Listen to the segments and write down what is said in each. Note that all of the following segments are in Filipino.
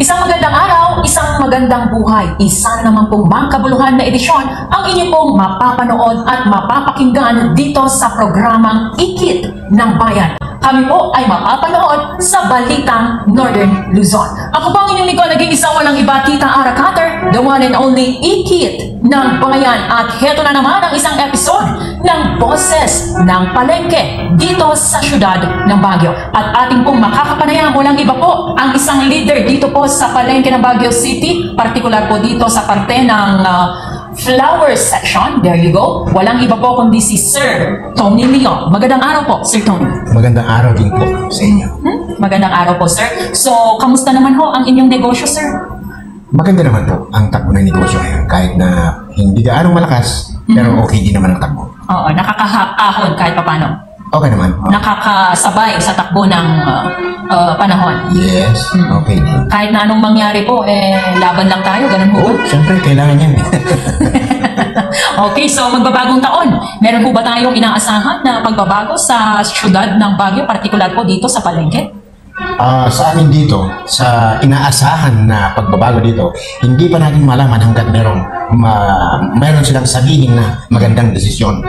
Isang magandang araw, isang magandang buhay, isa naman pong makabuluhan na edisyon ang inyo pong mapapanood at mapapakinggan dito sa programang Ikit ng Bayan. Kami po ay mapapanood sa Balitang Northern Luzon. Ako po ang inyong lingkod, nag-iisa walang iba, Tita Ara Cutter, the one and only Ikit ng Bayan. At heto na naman ang isang episode ng Boses ng Palengke dito sa syudad ng Baguio. At ating pong makakapanayam, walang iba po ang isang leader dito po sa Palengke ng Baguio City, partikular po dito sa parte ng flower section. There you go. Walang iba po kundi si Sir Tony Leong. Magandang araw po, Sir Tony. Magandang araw din po sa inyo. Magandang araw po, Sir. So, kamusta naman ho ang inyong negosyo, Sir? Maganda naman po ang takbo ng negosyo ngayon. Kahit na hindi gaano malakas, pero okay din naman ang takbo. Oo, nakakahon kahit papano. Okay naman. Nakakasabay sa takbo ng panahon. Yes, okay din. Kahit na anong mangyari po, laban lang tayo, ganun po. Oh, syempre, kailangan yan. Okay, so magbabagong taon. Meron po ba tayong inaasahan na pagbabago sa syudad ng Baguio, partikular po dito sa Palengke? Sa amin dito, sa inaasahan na pagbabago dito, hindi pa natin malaman hanggat meron silang sabihin na magandang desisyon.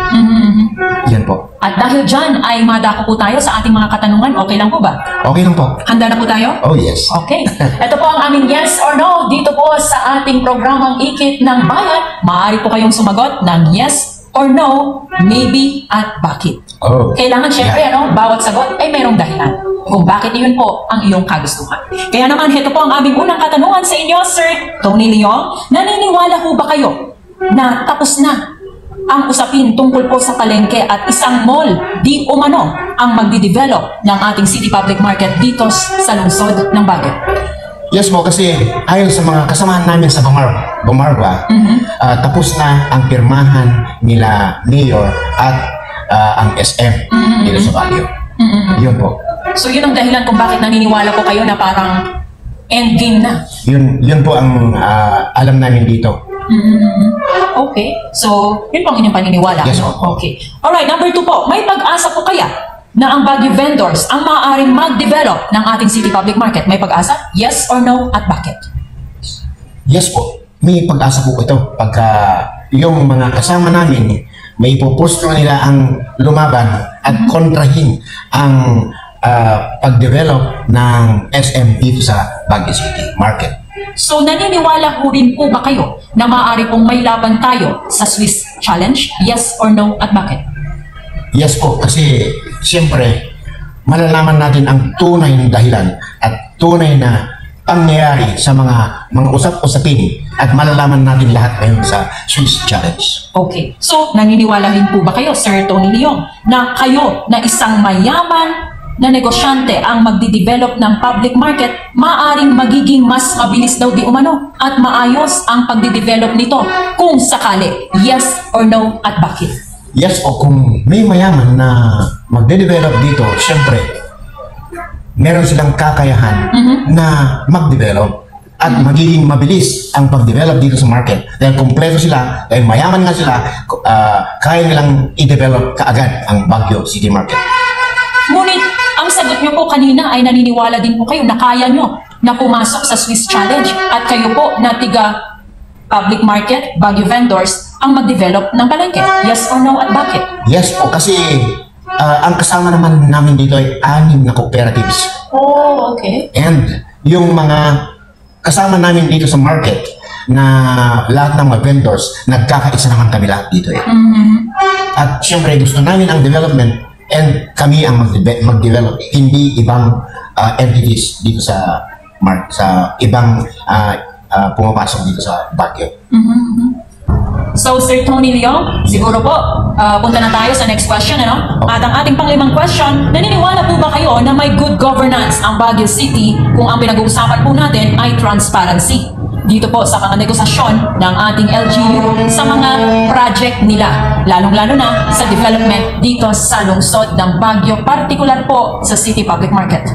Yan po. At dahil dyan ay madako po tayo sa ating mga katanungan. Okay lang po ba? Okay lang po. Handa na po tayo? Oh, yes. Okay. Ito po ang aming yes or no dito po sa ating programang Ikit ng Bayan. Maaari po kayong sumagot ng yes or no, maybe at bakit. Oh. Kailangan syempre, bawat sagot ay mayroong dahilan kung bakit iyon po ang iyong kagustuhan. Kaya naman, ito po ang aming unang katanungan sa inyo, Sir Tony Leong. Naniniwala po ba kayo na tapos na ang usapin tungkol po sa palengke at isang mall di umano ang magdi-develop ng ating city public market dito sa lungsod ng Baguio? Yes mo, kasi ayon sa mga kasamahan namin sa Bumarba, tapos na ang pirmahan nila Mayor at ang SM dito sa Baguio. Yun po. So yun ang dahilan kung bakit naniniwala po kayo na parang endgame na. Yun po ang alam namin dito. Okay. So, yun po ang inyong paniniwala. Yes, no? po. Okay. Alright, number 2 po. May pag-asa po kaya na ang Baguio vendors ang maaaring mag-develop ng ating city public market? May pag-asa? Yes or no? At bakit? Yes po. May pag-asa po ito. Pagka yung mga kasama namin, may pupusto nila ang lumaban at kontrahin ang pag-develop ng SM dito sa Baguio City Market. So, naniniwala po rin po ba kayo na maaari pong may laban tayo sa Swiss Challenge? Yes or no? At bakit? Yes po, kasi siyempre malalaman natin ang tunay na dahilan at tunay na pangyayari sa mga usap-usapin at malalaman natin lahat ngayon sa Swiss Challenge. Okay. So, naniniwala rin po ba kayo, Sir Tony Leong, na kayo na isang mayaman na negosyante ang magdi-develop ng public market, maaring magiging mas mabilis daw di umano at maayos ang pagdi-develop nito kung sakali? Yes or no? At bakit? Yes po, kung may mayaman na magde-develop dito, siyempre meron silang kakayahan na mag-develop at magiging mabilis ang pag-develop dito sa market. Dahil kumpleto sila, dahil mayaman nga sila, kaya nilang i-develop kaagad ang Baguio City Market. Ngunit, ang sagot niyo po kanina ay naniniwala din po kayo na kaya nyo na pumasok sa Swiss Challenge at kayo po na tiga public market, Baguio vendors, ang mag-develop ng palengke. Yes or no? At bakit? Yes po, kasi ang kasama naman namin dito ay 6 na cooperatives. Oh, okay. And yung mga kasama namin dito sa market na lahat ng mga vendors, nagkakaisa naman kami lahat dito eh. At syempre gusto namin ang development and kami ang mag-develop, hindi ibang entities dito sa ibang pumapasok dito sa Baguio. So, Sir Tony Leong, siguro po, punta na tayo sa next question, ano? At ang ating pang-5 question, naniniwala po ba kayo na may good governance ang Baguio City kung ang pinag-uusapan po natin ay transparency? Dito po sa mga negosasyon ng ating LGU sa mga project nila, lalong-lalo na sa development dito sa lungsod ng Baguio, particular po sa City Public Market.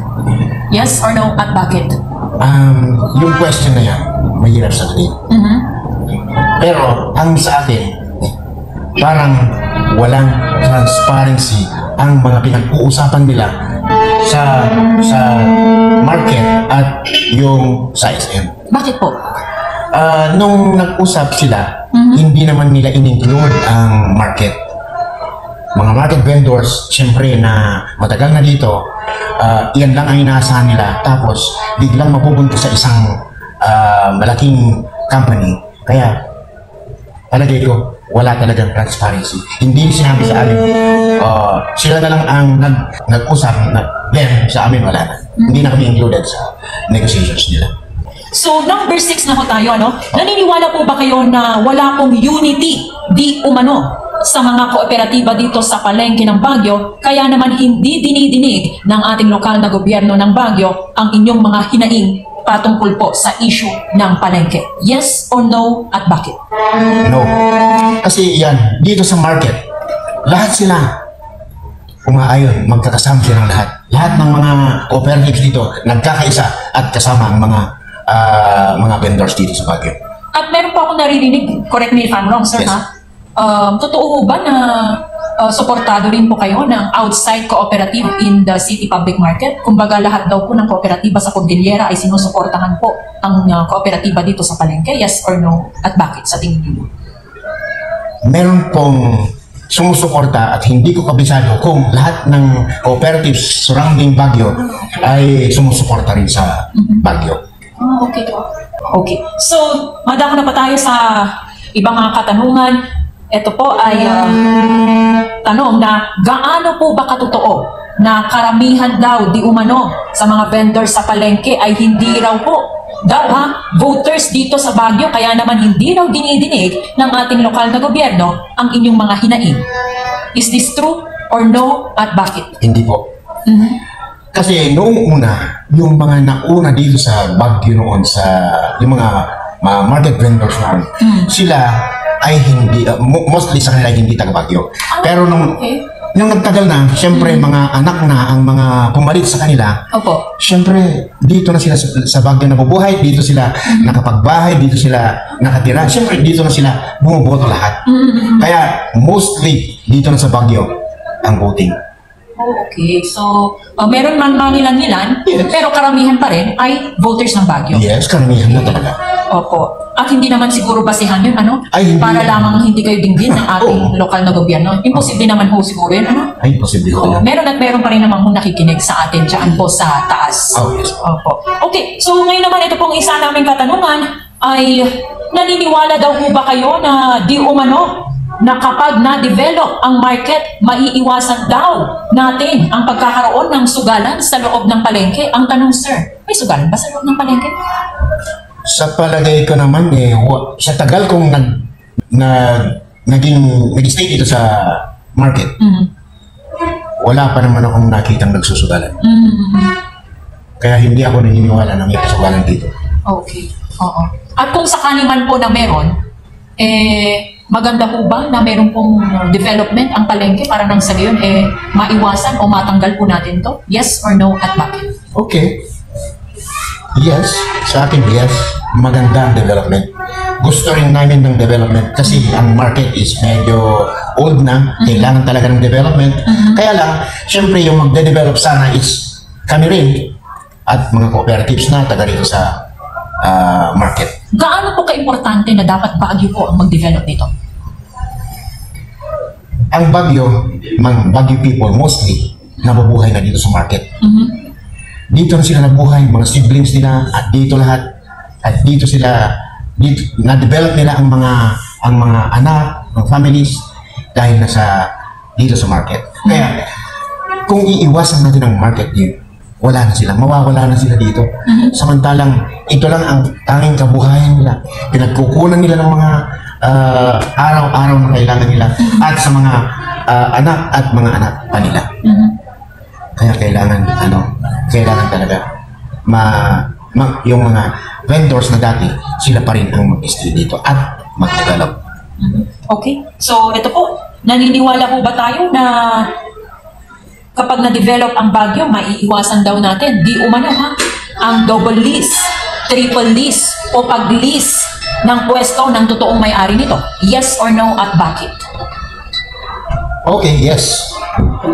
Yes or no? At bakit? Yung question na yan, mahirap sagutin. Pero ang sa akin, parang walang transparency ang mga pinag-uusapan nila sa market at yung sa SM. Bakit po? Nung nag-usap sila, hindi naman nila in-include ang market. Mga market vendors, syempre na matagal na dito, iyan lang ang inaasahan nila. Tapos, biglang mapupunta sa isang malaking company. Kaya, palagay ko, wala talagang transparency. Hindi sinabi sa amin. Sila na lang ang nag-usap na, then sa amin wala na. Hindi na kami included sa negotiations nila. So, number 6 na po tayo, ano? Naniniwala po ba kayo na wala pong unity di umano sa mga kooperatiba dito sa palengke ng Baguio, kaya naman hindi dinidinig ng ating lokal na gobyerno ng Baguio ang inyong mga hinaing patungkol po sa issue ng palengke? Yes or no, at bakit? No. Kasi yan, dito sa market, lahat sila umaayon, magkakasama silang lahat. Lahat ng mga cooperatives dito nagkakaisa at kasama ang mga vendors dito sa Baguio. At meron po ako naririnig, correct me if I'm wrong, sir, Yes. ha? Totoo ba na suportado rin po kayo ng outside cooperative in the city public market? Kumbaga lahat daw po ng kooperatiba sa Cordillera ay sinusuportahan po ang kooperatiba dito sa palengke? Yes or no? At bakit sa tingin niyo? Meron pong sumusuporta at hindi ko kabisado kung lahat ng cooperatives surrounding Baguio ay sumusuporta rin sa Baguio. Okay po. Okay. So, madako na pa tayo sa ibang mga katanungan. Ito po ay tanong na gaano po ba katotoo na karamihan daw di umano sa mga vendors sa palengke ay hindi raw po voters dito sa Baguio, kaya naman hindi raw dinidinig ng ating lokal na gobyerno ang inyong mga hinaing. Is this true or no, at bakit? Hindi po. Kasi noong una, yung mga nauna dito sa Baguio noon, yung mga market vendors noon, sila ay hindi, mostly sa kanila hindi taga Baguio. Pero nung nagtagal na, syempre mga anak na ang mga pumalit sa kanila, Opo. syempre dito na sila sa Baguio nabubuhay, dito sila nakapagbahay, dito sila nakatira, syempre dito na sila bumuboto lahat. Kaya mostly dito na sa Baguio ang voting. Okay, so meron man mangilan-ngilan, pero karamihan pa rin ay voters ng Baguio. Yes, karamihan na talaga. Opo. At hindi naman siguro basihan yun, ano? Ay, hindi. Para lamang hindi kayo dinggin ng ating lokal na gobyerno. Imposible naman ho siguro yun, ano? Ay, posible ko Oo, yan. meron at meron pa rin naman kung nakikinig sa atin dyan po sa taas. Oh, yes. Opo. Okay, so ngayon naman ito pong isa naming katanungan ay naniniwala daw po ba kayo na di umano na kapag na-develop ang market, maiiwasan daw natin ang pagkakaroon ng sugalan sa loob ng palengke? Ang tanong, sir, may sugalan ba sa loob ng palengke? Sa palagay ko naman, sa tagal kong nag-stay dito sa market, wala pa naman akong nakitang nagsusugalan. Kaya hindi ako naniniwala na may pasugalan dito. Okay. Oo. At kung sakali man po na meron, maganda po ba na meron pong development ang palengke para nang sa gayon maiwasan o matanggal po natin to? Yes or no, at bakit? Okay. Yes, sa akin, yes. Maganda ang development. Gusto rin namin ng development kasi ang market is medyo old na. Kailangan talaga ng development. Kaya lang, syempre yung magde-develop sana is kami rin at mga cooperatives na taga rito sa market. Gaano po ka-importante na dapat Baguio po ang mag-develop dito? Ang Baguio, mga Baguio people mostly, nabubuhay na dito sa market. Dito na sila nabuhay, mga siblings nila, at dito lahat, at dito sila, na-develop nila ang mga anak, ang families, dahil dito sa market. Kaya, kung iiwasan natin ang market dito, wala na sila, mawawala na sila dito. Samantalang, ito lang ang tanging kabuhayan nila. Pinagkukunan nila ng mga araw-araw na kailangan nila at sa mga anak at mga anak pa nila. Kaya kailangan talaga yung mga vendors na dati, sila pa rin ang mag-stay dito at mag-develop. Okay. So, ito po, naniniwala po ba tayo na kapag na-develop ang Baguio, maiiwasan daw natin, di umano ang double lease, triple lease, o pag-lease ng pwesto ng totoong may-ari nito? Yes or no, at bakit? Okay, yes.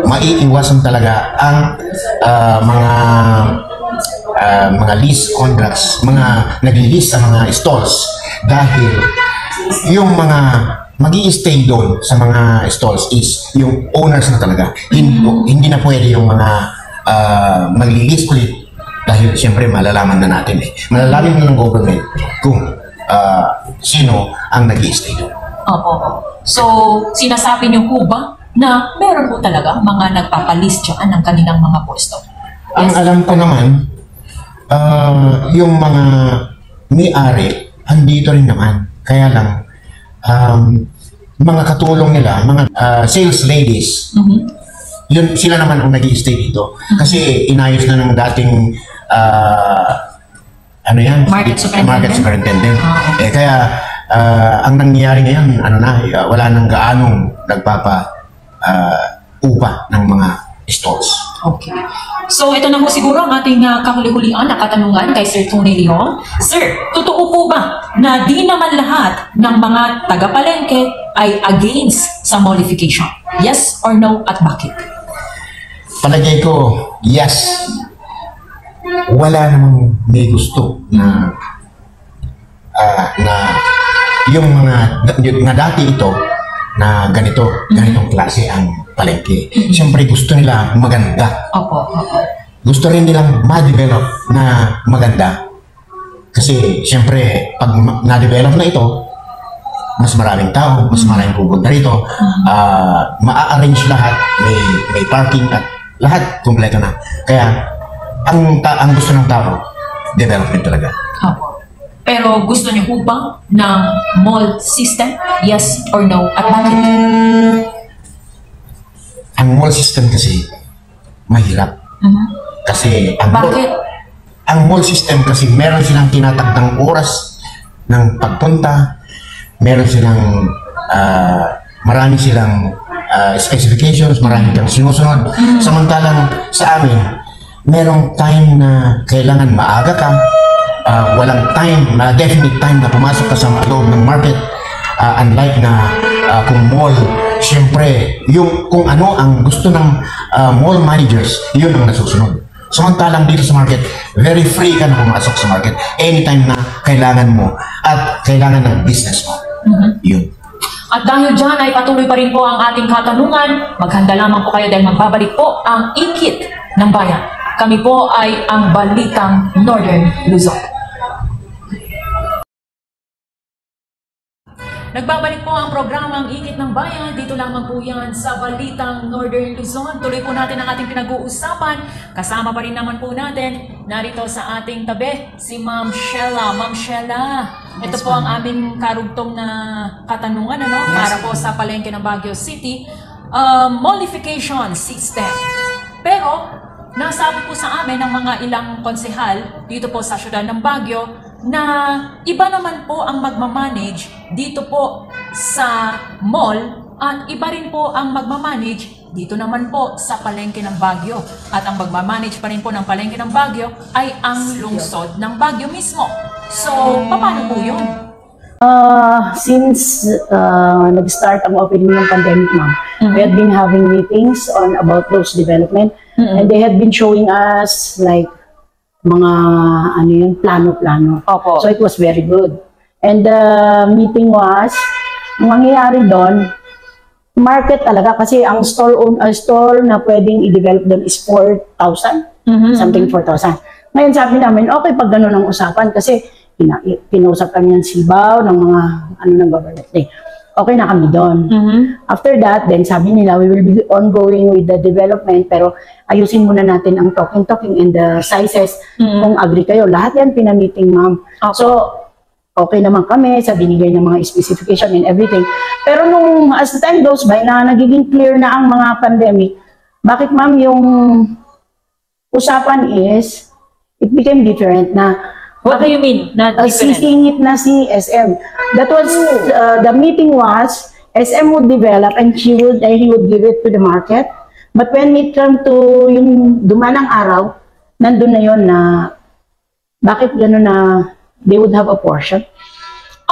maiiwasan talaga ang mga lease contracts, mga nag-lease sa mga stalls dahil yung mga magi-stay doon sa mga stalls is yung owners na talaga. Hindi na pwede yung mga mag-lease ulit dahil siyempre malalaman na natin malalaman na ng government kung sino ang nag-stay doon. Opo. So, sinasabi niyo po ba na meron po talaga mga nagpapalist dyan ng kanilang mga pwesto? Ang alam ko naman, yung mga may-ari, andito rin naman. Kaya lang, mga katulong nila, mga sales ladies, yun, sila naman ang nag-i-stay dito. Kasi inayos na ng dating Market superintendent. Kaya ang nangyayari ngayon, wala nang gaanong upa ng mga stores. Okay. So, ito na po siguro ang ating kahuli-hulian na katanungan kay Sir Tony Leong. Sir, totoo po ba na di naman lahat ng mga taga-palengke ay against sa mollification? Yes or no at bakit? Palagay ko, yes. Wala namang may gusto na yung mga dati ito na ganitong klase ang palengke. Siyempre gusto nila maganda. Opo. Gusto rin nilang ma-develop na maganda. Kasi siyempre pag na-develop na ito, mas maraming tao, mas maraming pupunta rito, ma-arrange lahat, may parking at lahat kumpleto na. Kaya ang gusto ng tao, development talaga. Opo. Pero gusto niyo po ba ng mall system? Yes or no? At bakit? Ang mall system kasi mahirap. Kasi ang mall system kasi meron silang tinatagdang oras ng pagpunta, meron silang marami silang specifications, marami silang sinusunod. Samantalang sa amin, merong time na kailangan maaga ka, walang time, definite time na pumasok ka sa loob ng market. Unlike na kung mall, siyempre, kung ano ang gusto ng mall managers, yun ang nasusunod. Samantalang dito sa market, very free ka na pumasok sa market anytime na kailangan mo at kailangan ng business mo. Yun. At dahil dyan ay patuloy pa rin po ang ating katanungan, maghanda lamang po kayo dahil magbabalik po ang ikit ng bayan. Kami po ay ang Balitang Northern Luzon. Nagbabalik po ang programang Ikit ng Bayan. Dito lamang po yan sa Balitang Northern Luzon. Tuloy po natin ang ating pinag-uusapan. Kasama pa rin naman po natin, narito sa ating tabi, si Ma'am Sheila. Ma'am Sheila, ito po ang aming karugtong na katanungan para po sa palengke ng Baguio City. Mollification system. Pero, nasabi po sa amin ng mga ilang konsehal dito po sa syudad ng Baguio na iba naman po ang magmamanage dito po sa mall at iba rin po ang magmamanage dito naman po sa palengke ng Baguio. At ang magmamanage pa rin po ng palengke ng Baguio ay ang lungsod ng Baguio mismo. So, paano po yun? Since nag-start ang opening ng pandemic, ma'am, we had been having meetings on about those development, and they had been showing us like mga plano-plano. Opo. So it was very good. And the meeting was, mangyayari doon, market talaga kasi ang store na pwedeng i-develop doon is 4,000, something 4,000. Ngayon sabi namin, okay pag gano'n ang usapan kasi pinausap kami ng Sibaw, ng mga ng government. Okay na kami doon. After that, then sabi nila, we will be ongoing with the development, pero ayusin muna natin ang talking and the sizes. Kung agree kayo, lahat yan pinamiting, ma'am. Okay. So, okay naman kami sa binigay ng mga specification and everything. Pero nung as the time goes by, na nagiging clear na ang mga pandemic, bakit, ma'am, yung usapan is, it became different na. What do you mean? Not different? Sisingit na si SM. That was, the meeting was, SM would develop and he would give it to the market. But when it came to yung dumanang araw, nandun na yun na, bakit gano'n na they would have a portion?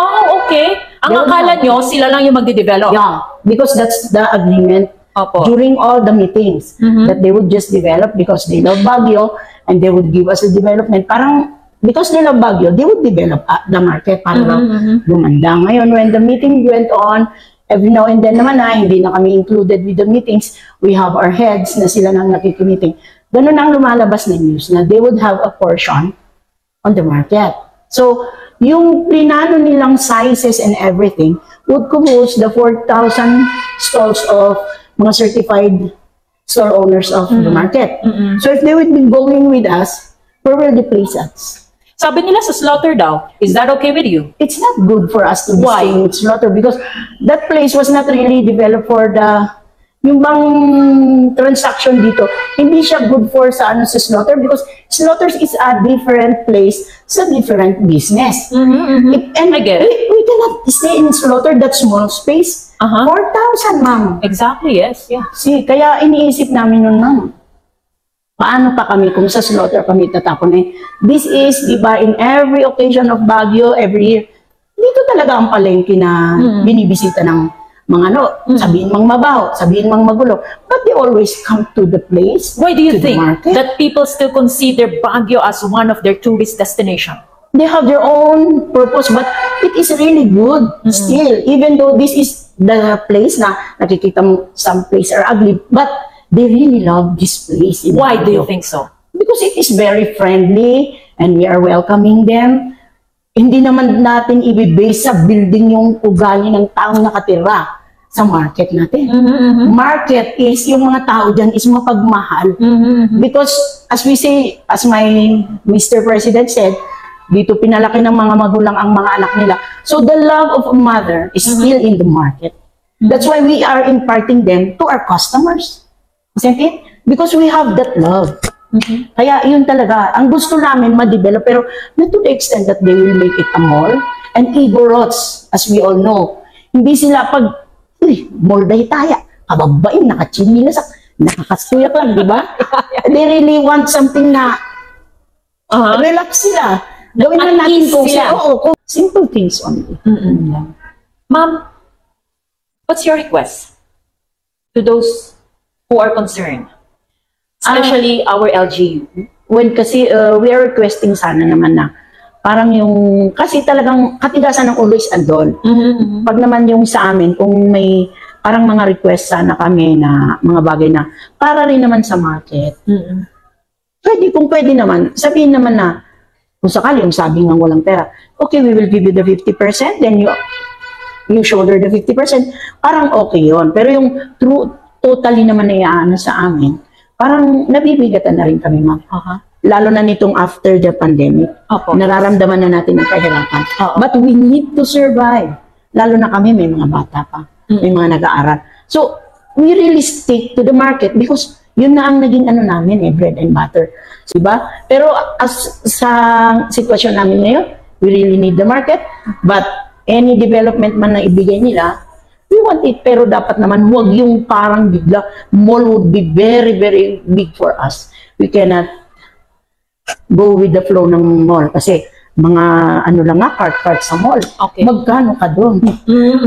Oh, okay. Ang akala nyo, sila lang yung magde-develop? Yeah, because that's the agreement Opo. during all the meetings that they would just develop because they love Baguio and they would give us a development. Parang because they love Baguio, they would develop the market para gumanda. Ngayon, when the meeting went on, every now and then naman hindi na kami included with the meetings. We have our heads na sila nang nakikimeeting. Ganun ang lumalabas na news na they would have a portion on the market. So, yung plinano nilang sizes and everything would close the 4,000 stalls of mga certified store owners of the market. So, if they would be going with us, where will they place us? Sabi nila sa slaughter daw. Is that okay with you? It's not good for us to be Why? staying with slaughter because that place was not really developed for yung bang transaction dito, hindi siya good for sa slaughter because slaughters is a different place sa different business. And I get it. we cannot stay in slaughter that small space. 4,000, ma'am. Exactly, yes. Yeah. See, kaya iniisip namin nun, ma'am. Paano pa kami kung sa slaughter kami tatapon? This is, di ba, in every occasion of Baguio, every year, dito talaga ang palengke na binibisita ng mga sabihin mang mabaho, sabihin mang magulo. But they always come to the place, Why do you to the think market. that people still consider Baguio as one of their tourist destination? They have their own purpose, but it is really good still. Even though this is the place na nakikita mo some place are ugly, but they really love this place. in Why do you Baguio. think so? Because it is very friendly and we are welcoming them. Hindi naman natin i-base sa building yung ugali ng taong nakatira sa market natin. Market is, yung mga tao dyan is mapagmahal. Because as we say, as my Mr. President said, dito pinalaki ng mga magulang ang mga anak nila. So the love of a mother is still in the market. That's why we are imparting them to our customers. Isn't it? Because we have that love. Kaya yun talaga, ang gusto namin ma-develop, pero not to the extent that they will make it a mall. And Igorots, as we all know, hindi sila pag, mall dahi taya, kababain, nakachinilas, nakakasuyak lang, di ba? They really want something na relax sila. Gawin na At natin ease kung sila. simple things only. Ma'am, what's your request to those who are concerned? Especially our LGU. When kasi we are requesting sana naman na parang yung, kasi talagang katigasan ng ulo is andon. Pag naman yung sa amin, kung may parang mga request sana kami na mga bagay na para rin naman sa market. Pwede, kung pwede naman, sabihin naman na, kung sakali yung sabi ng walang pera, okay, we will give you the 50%, then you shoulder the 50%, parang okay yon. Pero yung totally naman na iaano sa amin, parang nabibigatan na rin kami, ma'am. Lalo na nitong after the pandemic. Nararamdaman na natin ang kahirapan. But we need to survive. Lalo na kami, may mga bata pa. May mga nag-aaral. So, we really stick to the market because yun na ang naging ano namin, bread and butter. Diba? Pero as sa sitwasyon namin ngayon, we really need the market. But any development man na ibigay nila, we want it. Pero dapat naman huwag yung parang bigla. Mall would be very, very big for us. We cannot go with the flow ng mall. Kasi mga ano lang nga, cart sa mall. Okay. Magkano ka doon?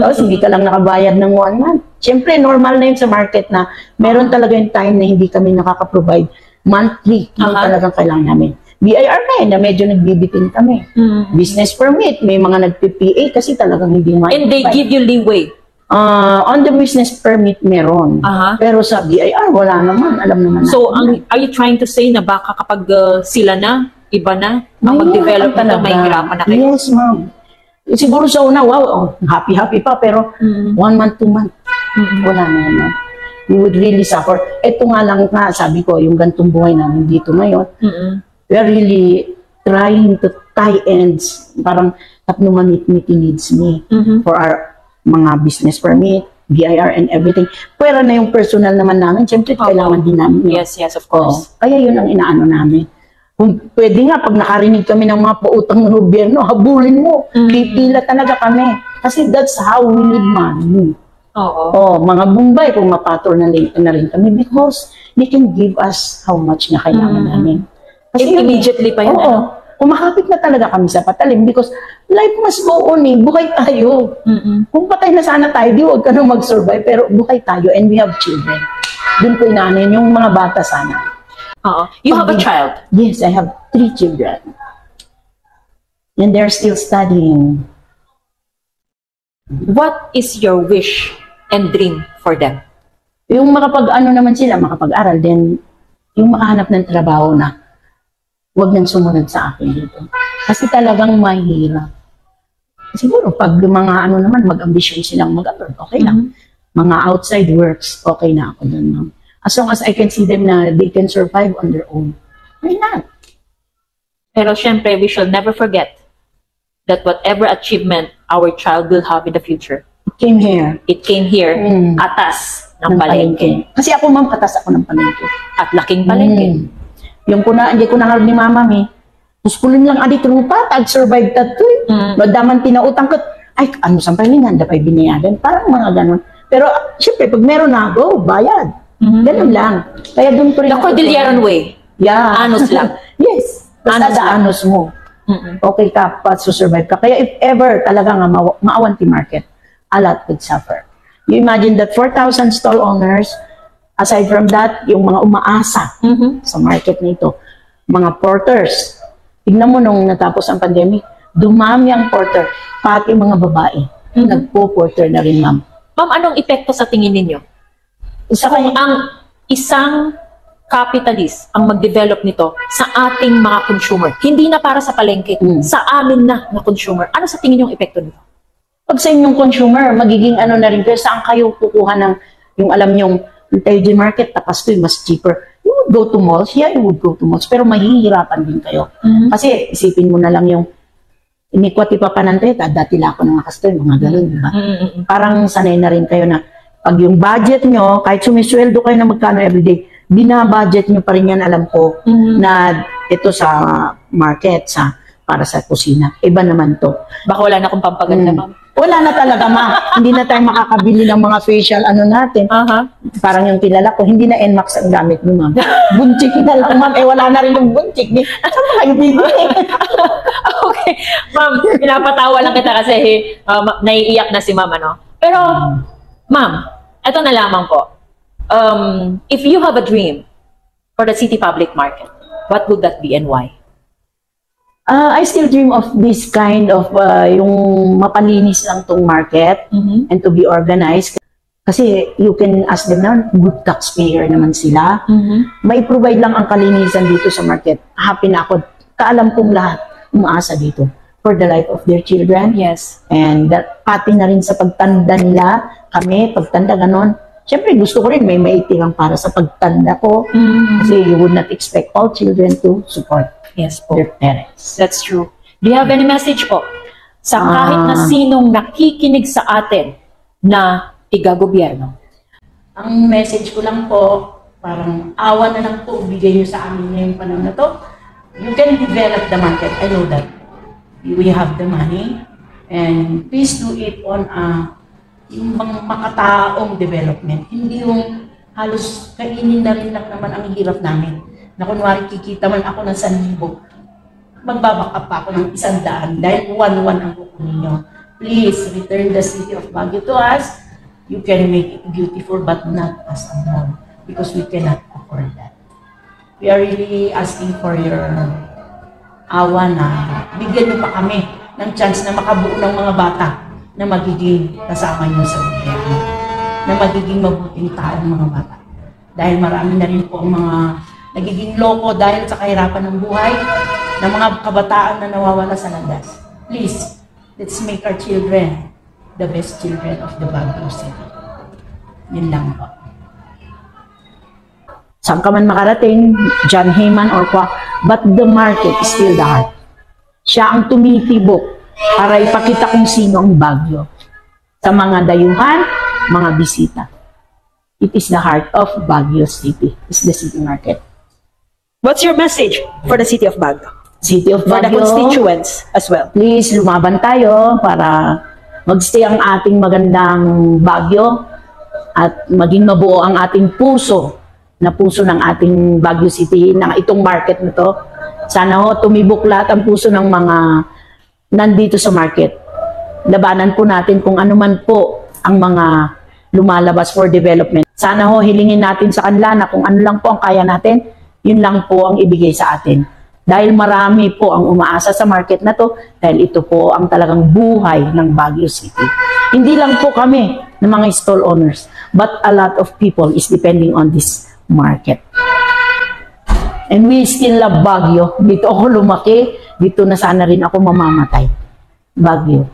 Tapos hindi ka lang nakabayad ng 1 month. Siyempre, normal na yun sa market na meron talaga yung time na hindi kami nakaka-provide monthly. Yung talagang kailangan namin. BIR na medyo nagbibitin kami. Business permit, may mga nag-PPA kasi talagang hindi And they give you leeway. On the business permit meron. Pero sa BIR, wala naman. Alam naman So, natin. are you trying to say na baka kapag sila na, iba na, ang mag-develop nito, may hirapan na kayo? Yes, ma'am. Siguro sa una, wow, happy-happy pa, pero 1 month, 2 month, wala na yan, ma'am. We would really suffer. Ito nga lang nga, sabi ko, yung gantong buhay namin dito ngayon, we are really trying to tie ends, parang tatlo ma-meet needs me for our mga business permit, BIR and everything. Pero na yung personal naman namin, siyempre kailangan din namin. Yes, of course. Kaya yun ang inaano namin. Kung pwede nga, pag nakarinig kami ng mga pautang ng gobyerno, habulin mo. Pipila talaga kami. Kasi that's how we need money. Mga Bombay, kung mapatol na rin kami because they can give us how much na kailangan namin. Kasi Immediately pa yun, kumakapit na talaga kami sa patalim because life must go on eh. Buhay tayo. Kung patay na sana tayo, di huwag ka nang mag-survive, pero buhay tayo and we have children. Doon ko inanin yung mga bata sana. You have a child? Yes, I have 3 children. And they're still studying. What is your wish and dream for them? Yung makapag-ano naman sila, makapag-aral, then yung makahanap ng trabaho na huwag nang sumunod sa akin dito. Kasi talagang mahirap. Siguro, pag mga ano naman, mag-ambisyon silang mag-abroad, okay lang. Mga outside works, okay na ako dun, ma'am. As long as I can see them na they can survive on their own. Why not? Pero syempre, we should never forget that whatever achievement our child will have in the future, Came here. it came here atas ng palengke. Kasi ako, ma'am, atas ako ng palengke. At laking palengke. Yung hindi ko naharap ni mama, Muskulin lang adi trupa, tag-survive tato. Madaman tinautang ko, ay, ano sa palingan, dapay binayadan. Parang mga ganun. Pero, syempre, pag meron na, go, bayad. Ganun lang. Kaya doon ko rin The Cordilleran way. Yeah. Anos lang. Yes. Basta Anos sa lang. anos mo. Okay ka, pa survive ka. Kaya if ever talaga nga maawan ti market, a lot would suffer. You imagine that 4,000 stall owners, aside from that, yung mga umaasa sa market nito, mga porters. Tignan mo nung natapos ang pandemic, dumami ang porter, pati mga babae. Nagpo-porter na rin, ma'am. Ma'am, anong epekto sa tingin ninyo? Isa Kung ang isang capitalist ang mag-develop nito sa ating mga consumer, hindi na para sa palengke, sa amin na consumer, ano sa tingin yung epekto nito? pag sa inyong consumer, magiging ano na rin kayo, saan kayo kukuha ng, yung alam nyong LG market, tapas to mas cheaper. You would go to malls, yeah, you would go to malls, pero mahihirapan din kayo. Kasi isipin mo na lang yung inikwati pa pananteta, dati lang ako ng mga customer, mga ganun, di ba? Parang sanay na rin kayo na pag yung budget nyo, kahit sumisweldo kayo na magkano everyday, binabudget nyo pa rin yan, alam ko, na ito sa market, para sa kusina. Iba naman to. Baka wala na akong pampaganda, ma'am. Wala na talaga, ma. Hindi na tayo makakabili ng mga facial ano natin. Parang yung kilala ko, hindi na NMAX ang gamit mo, ma'am. Bunchik na lang, ma'am. Wala na rin yung bunchik. Saan ba kayo bibili? Okay. Ma'am, pinapatawa lang kita kasi naiiyak na si ma'am, ano? Pero, ma'am, eto na lamang po. If you have a dream for the city public market, what would that be and why? I still dream of this kind of yung mapalinis lang tong market and to be organized. Kasi you can ask them now, good taxpayer naman sila. May provide lang ang kalinisan dito sa market. Happy na ako. Kaalam kong lahat umaasa dito for the life of their children. Yes. And pati na rin sa pagtanda nila, kami, pagtanda ganon. Siyempre, gusto ko rin may maitirang para sa pagtanda ko. Kasi you would not expect all children to support their parents. That's true. Do you have any message po sa kahit na sinong nakikinig sa atin na tiga-gobyerno? Ang message ko lang po, parang awa na lang po bigay nyo sa amin ngayong panahon na to. You can develop the market. I know that. We have the money. And please do it on yung mga makataong development. Hindi yung halos kainin na rin lang naman ang hirap namin. Na kunwari kikita man ako ng 1,000, magbaback up pa ako ng 100 dahil 1-1 ang kukunin nyo. Please, return the city of Baguio to us. You can make it beautiful but not as a mall because we cannot afford that. We are really asking for your awa na bigyan nyo pa kami ng chance na makabuo ng mga bata na magiging kasama nyo sa gobyerno, na magiging mabuting taong mga bata. Dahil marami na rin po ang mga nagiging loko dahil sa kahirapan ng buhay ng mga kabataan na nawawala sa landas. Please, let's make our children the best children of the Baguio City. Yun lang po. Saan ka man makarating, John Heyman or kwa, but the market is still the heart. Siya ang tumitibok para ipakita kung sino ang Baguio sa mga dayuhan, mga bisita. It is the heart of Baguio City. It's the city market. What's your message for the city of Baguio? City of For the Baguio, constituents as well. please lumaban tayo para magstay ang ating magandang Baguio at maging mabuo ang ating puso na puso ng ating Baguio City, na itong market na to. Sana ho tumibok lahat ang puso ng mga nandito sa market. Labanan po natin kung ano man po ang mga lumalabas for development. Sana ho hilingin natin sa kanila na kung ano lang po ang kaya natin, yun lang po ang ibigay sa atin. Dahil marami po ang umaasa sa market na to, dahil ito po ang talagang buhay ng Baguio City. Hindi lang po kami ng mga stall owners, but a lot of people is depending on this market. And we still love Baguio. Dito ako lumaki, dito na sana rin ako mamamatay. Baguio.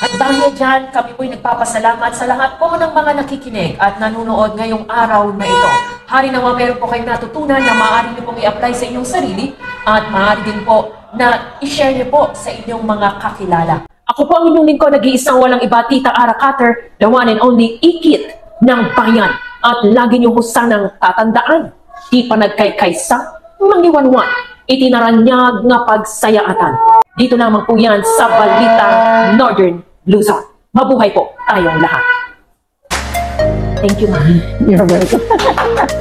At dahil dyan, kami po'y nagpapasalamat sa lahat po ng mga nakikinig at nanonood ngayong araw na ito. Hari naman meron po kayong natutunan na maaari niyo pong i-apply sa inyong sarili at maaari din po na i-share niyo po sa inyong mga kakilala. Ako po ang inyong lingkod, nag-iisang walang iba, Tita Ara Cutter, the one and only ikit ng bayan. At lagi niyo po sanang tatandaan, di pa nagkay-kaysa, mangiwanwan, itinaranyag nga pagsayaatan. Dito lamang po yan sa Balitang Northern Luzon. Mabuhay po tayong lahat. Thank you, ma'am. You're welcome.